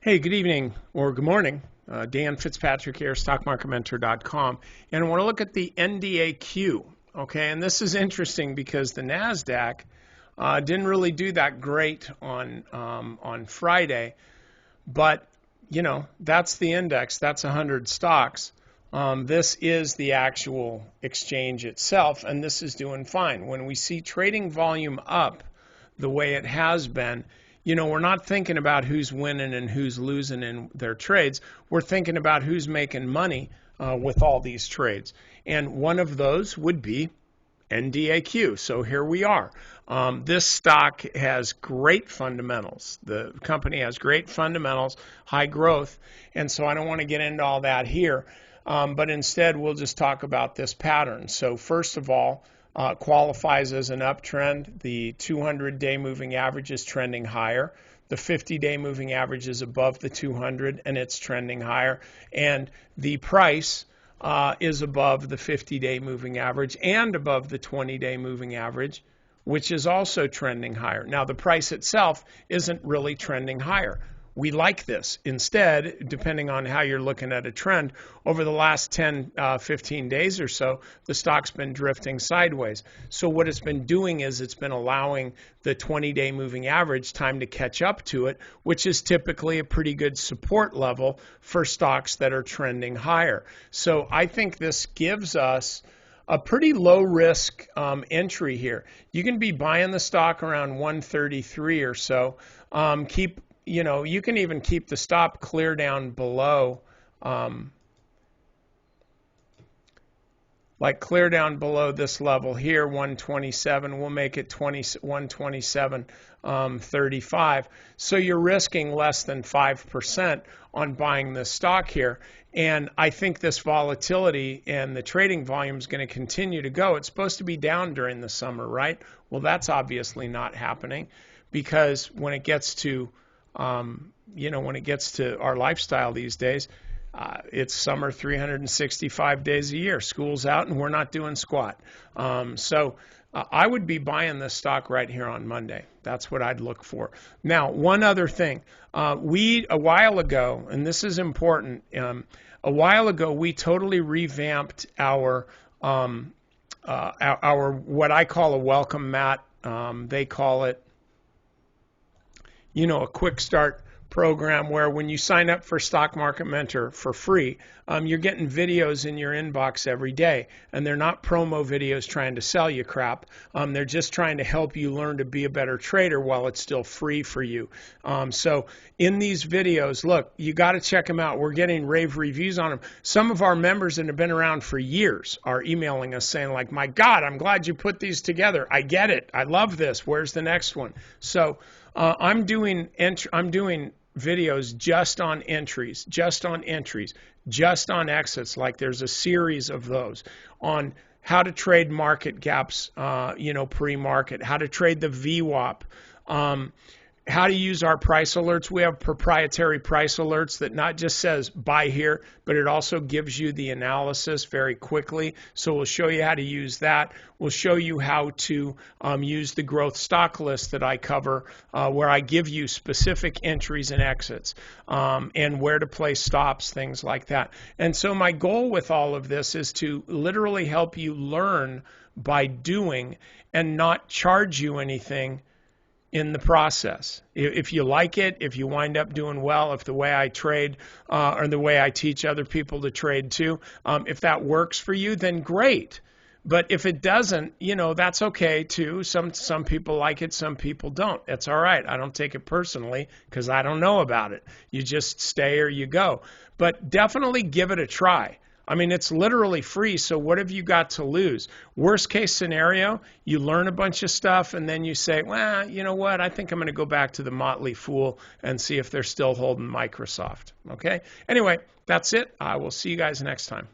Hey, good evening or good morning. Dan Fitzpatrick here, stockmarketmentor.com. And I want to look at the NDAQ. Okay, and this is interesting because the Nasdaq didn't really do that great on Friday, but that's the index. That's 100 stocks. This is the actual exchange itself, and this is doing fine. When we see trading volume up the way it has been, we're not thinking about who's winning and who's losing in their trades. We're thinking about who's making money with all these trades. And one of those would be NDAQ. So here we are. This stock has great fundamentals. The company has great fundamentals, high growth. And so I don't want to get into all that here. But instead, we'll just talk about this pattern. So first of all, qualifies as an uptrend. The 200-day moving average is trending higher. The 50-day moving average is above the 200 and it's trending higher. And the price is above the 50-day moving average and above the 20-day moving average, which is also trending higher. Now, the price itself isn't really trending higher. We like this. Instead, depending on how you're looking at a trend, over the last 10, 15 days or so, the stock's been drifting sideways. So what it's been doing is it's been allowing the 20-day moving average time to catch up to it, which is typically a pretty good support level for stocks that are trending higher. So I think this gives us a pretty low risk entry here. You can be buying the stock around 133 or so. You can even keep the stop clear down below, clear down below this level here, 127. We'll make it 127.35. So you're risking less than 5% on buying this stock here. And I think this volatility and the trading volume is going to continue to go. It's supposed to be down during the summer, right? Well, that's obviously not happening because when it gets to when it gets to our lifestyle these days, it's summer 365 days a year. School's out and we're not doing squat. So I would be buying this stock right here on Monday. That's what I'd look for. Now, one other thing. A while ago, and this is important, a while ago we totally revamped our what I call a welcome mat. They call it a quick start program where when you sign up for Stock Market Mentor for free, you're getting videos in your inbox every day. And they're not promo videos trying to sell you crap. They're just trying to help you learn to be a better trader while it's still free for you. So in these videos, look, you got to check them out. We're getting rave reviews on them. Some of our members that have been around for years are emailing us saying like, my God, I'm glad you put these together. I get it. I love this. Where's the next one? So I'm doing videos just on entries, just on exits. Like there's a series of those on how to trade market gaps, pre-market, how to trade the VWAP, how to use our price alerts. We have proprietary price alerts that not just says buy here, but it also gives you the analysis very quickly. So we'll show you how to use that. We'll show you how to use the growth stock list that I cover, where I give you specific entries and exits, and where to place stops, things like that. And so my goal with all of this is to literally help you learn by doing and not charge you anything in the process. If you like it, if you wind up doing well, if the way I trade or the way I teach other people to trade too, if that works for you, then great. But if it doesn't, that's okay too. Some people like it, some people don't. It's all right. I don't take it personally because I don't know about it. You just stay or you go. But definitely give it a try. I mean, it's literally free, so what have you got to lose? Worst case scenario, you learn a bunch of stuff, and then you say, well, you know what? I think I'm going to go back to the Motley Fool and see if they're still holding Microsoft. Okay? Anyway, that's it. I will see you guys next time.